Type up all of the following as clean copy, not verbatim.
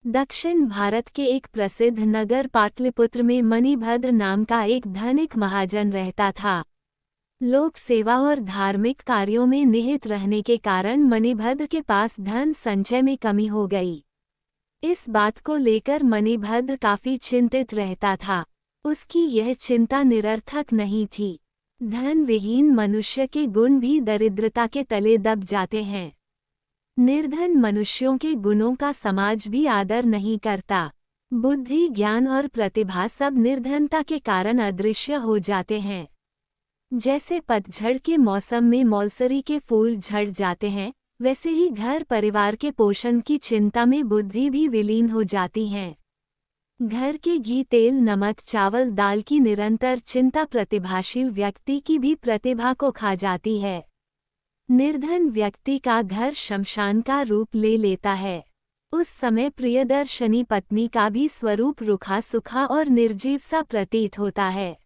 दक्षिण भारत के एक प्रसिद्ध नगर पाटलिपुत्र में मणिभद्र नाम का एक धनिक महाजन रहता था। लोक सेवा और धार्मिक कार्यों में निहित रहने के कारण मणिभद्र के पास धन संचय में कमी हो गई। इस बात को लेकर मणिभद्र काफी चिंतित रहता था। उसकी यह चिंता निरर्थक नहीं थी। धन विहीन मनुष्य के गुण भी दरिद्रता के तले दब जाते हैं। निर्धन मनुष्यों के गुणों का समाज भी आदर नहीं करता। बुद्धि, ज्ञान और प्रतिभा सब निर्धनता के कारण अदृश्य हो जाते हैं। जैसे पतझड़ के मौसम में मौलसरी के फूल झड़ जाते हैं, वैसे ही घर परिवार के पोषण की चिंता में बुद्धि भी विलीन हो जाती है। घर के घी, तेल, नमक, चावल, दाल की निरंतर चिंता प्रतिभाशील व्यक्ति की भी प्रतिभा को खा जाती है। निर्धन व्यक्ति का घर शमशान का रूप ले लेता है। उस समय प्रियदर्शनी पत्नी का भी स्वरूप रूखा सूखा और निर्जीव सा प्रतीत होता है।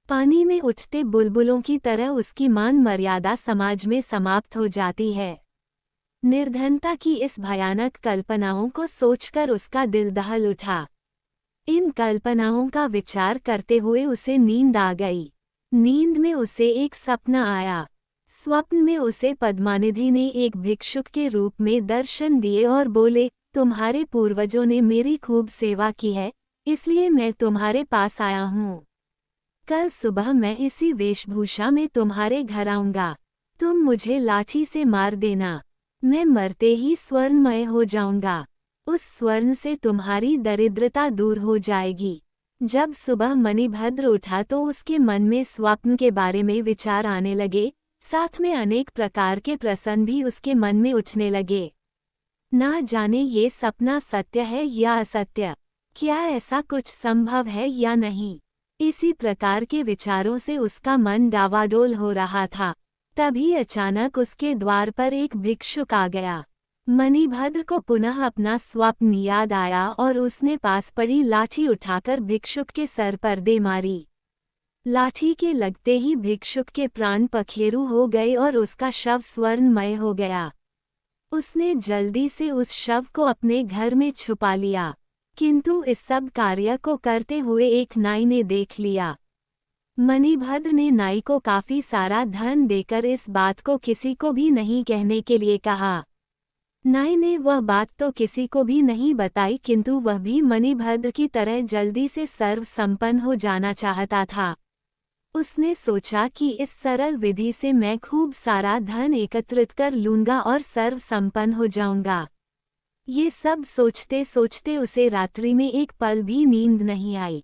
पानी में उठते बुलबुलों की तरह उसकी मान मर्यादा समाज में समाप्त हो जाती है। निर्धनता की इस भयानक कल्पनाओं को सोचकर उसका दिल दहल उठा। इन कल्पनाओं का विचार करते हुए उसे नींद आ गई। नींद में उसे एक सपना आया। स्वप्न में उसे पद्मानिधि ने एक भिक्षुक के रूप में दर्शन दिए और बोले, तुम्हारे पूर्वजों ने मेरी खूब सेवा की है, इसलिए मैं तुम्हारे पास आया हूँ। कल सुबह मैं इसी वेशभूषा में तुम्हारे घर आऊंगा। तुम मुझे लाठी से मार देना। मैं मरते ही स्वर्णमय हो जाऊंगा। उस स्वर्ण से तुम्हारी दरिद्रता दूर हो जाएगी। जब सुबह मणिभद्र उठा तो उसके मन में स्वप्न के बारे में विचार आने लगे, साथ में अनेक प्रकार के प्रश्न भी उसके मन में उठने लगे। ना जाने ये सपना सत्य है या असत्य, क्या ऐसा कुछ संभव है या नहीं। इसी प्रकार के विचारों से उसका मन डावाडोल हो रहा था। तभी अचानक उसके द्वार पर एक भिक्षुक आ गया। मणिभद्र को पुनः अपना स्वप्न याद आया और उसने पास पड़ी लाठी उठाकर भिक्षुक के सर पर दे मारी। लाठी के लगते ही भिक्षुक के प्राण पखेरु हो गए और उसका शव स्वर्णमय हो गया। उसने जल्दी से उस शव को अपने घर में छुपा लिया, किंतु इस सब कार्य को करते हुए एक नाई ने देख लिया। मणिभद्र ने नाई को काफी सारा धन देकर इस बात को किसी को भी नहीं कहने के लिए कहा। नाई ने वह बात तो किसी को भी नहीं बताई, किंतु वह भी मणिभद्र की तरह जल्दी से सर्व संपन्न हो जाना चाहता था। उसने सोचा कि इस सरल विधि से मैं खूब सारा धन एकत्रित कर लूंगा और सर्व संपन्न हो जाऊंगा। ये सब सोचते सोचते उसे रात्रि में एक पल भी नींद नहीं आई।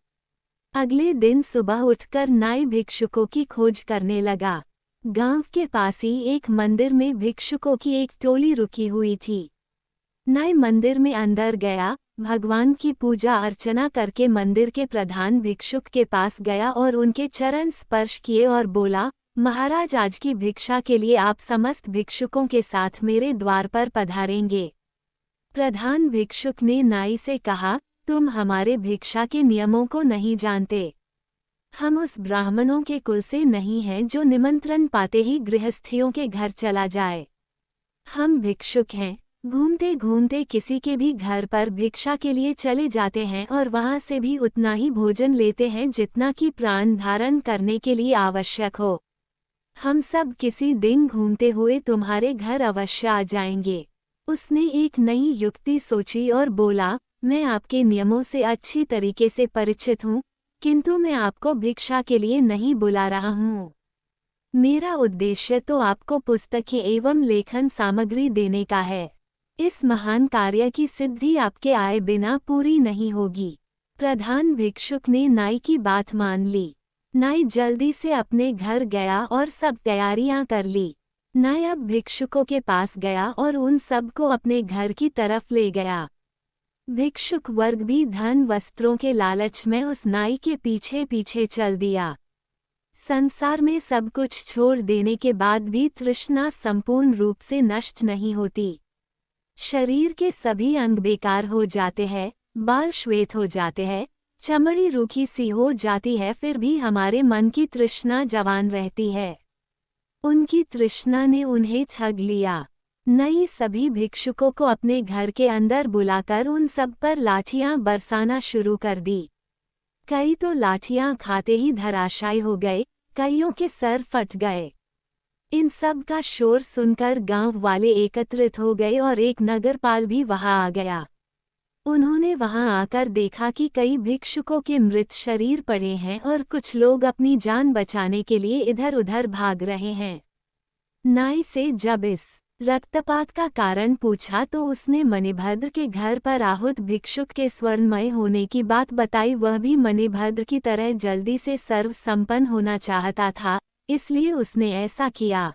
अगले दिन सुबह उठकर नाई भिक्षुकों की खोज करने लगा। गांव के पास ही एक मंदिर में भिक्षुकों की एक टोली रुकी हुई थी। नाई मंदिर में अंदर गया, भगवान की पूजा अर्चना करके मंदिर के प्रधान भिक्षुक के पास गया और उनके चरण स्पर्श किए और बोला, महाराज, आज की भिक्षा के लिए आप समस्त भिक्षुकों के साथ मेरे द्वार पर पधारेंगे। प्रधान भिक्षुक ने नाई से कहा, तुम हमारे भिक्षा के नियमों को नहीं जानते। हम उस ब्राह्मणों के कुल से नहीं हैं जो निमंत्रण पाते ही गृहस्थियों के घर चला जाए। हम भिक्षुक हैं, घूमते घूमते किसी के भी घर पर भिक्षा के लिए चले जाते हैं और वहां से भी उतना ही भोजन लेते हैं जितना कि प्राण धारण करने के लिए आवश्यक हो। हम सब किसी दिन घूमते हुए तुम्हारे घर अवश्य आ जाएंगे। उसने एक नई युक्ति सोची और बोला, मैं आपके नियमों से अच्छी तरीके से परिचित हूँ, किंतु मैं आपको भिक्षा के लिए नहीं बुला रहा हूँ। मेरा उद्देश्य तो आपको पुस्तकें एवं लेखन सामग्री देने का है। इस महान कार्य की सिद्धि आपके आए बिना पूरी नहीं होगी। प्रधान भिक्षुक ने नाई की बात मान ली। नाई जल्दी से अपने घर गया और सब तैयारियां कर ली। नाई अब भिक्षुकों के पास गया और उन सब को अपने घर की तरफ ले गया। भिक्षुक वर्ग भी धन वस्त्रों के लालच में उस नाई के पीछे पीछे चल दिया। संसार में सब कुछ छोड़ देने के बाद भी तृष्णा संपूर्ण रूप से नष्ट नहीं होती। शरीर के सभी अंग बेकार हो जाते हैं, बाल श्वेत हो जाते हैं, चमड़ी रूखी सी हो जाती है, फिर भी हमारे मन की तृष्णा जवान रहती है। उनकी तृष्णा ने उन्हें ठग लिया। नाई सभी भिक्षुकों को अपने घर के अंदर बुलाकर उन सब पर लाठियां बरसाना शुरू कर दी। कई तो लाठियां खाते ही धराशायी हो गए, कईयों के सर फट गए। इन सब का शोर सुनकर गांव वाले एकत्रित हो गए और एक नगरपाल भी वहां आ गया। उन्होंने वहां आकर देखा कि कई भिक्षुकों के मृत शरीर पड़े हैं और कुछ लोग अपनी जान बचाने के लिए इधर उधर भाग रहे हैं। नाई से जब इस रक्तपात का कारण पूछा तो उसने मणिभद्र के घर पर आहूत भिक्षुक के स्वर्णमय होने की बात बताई। वह भी मणिभद्र की तरह जल्दी से सर्व संपन्न होना चाहता था, इसलिए उसने ऐसा किया।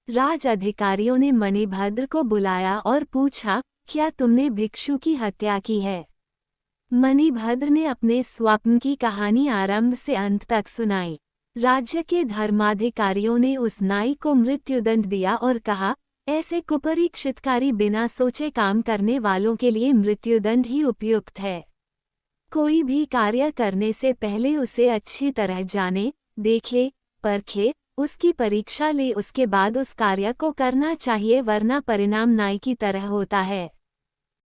राज अधिकारियों ने मणिभद्र को बुलाया और पूछा, क्या तुमने भिक्षु की हत्या की है? मणिभद्र ने अपने स्वप्न की कहानी आरंभ से अंत तक सुनाई। राज्य के धर्माधिकारियों ने उस नाई को मृत्युदंड दिया और कहा, ऐसे कुपरीक्षितकारी बिना सोचे काम करने वालों के लिए मृत्युदंड ही उपयुक्त है। कोई भी कार्य करने से पहले उसे अच्छी तरह जाने, देखे, परखे, उसकी परीक्षा ले, उसके बाद उस कार्य को करना चाहिए, वरना परिणाम नाई की तरह होता है।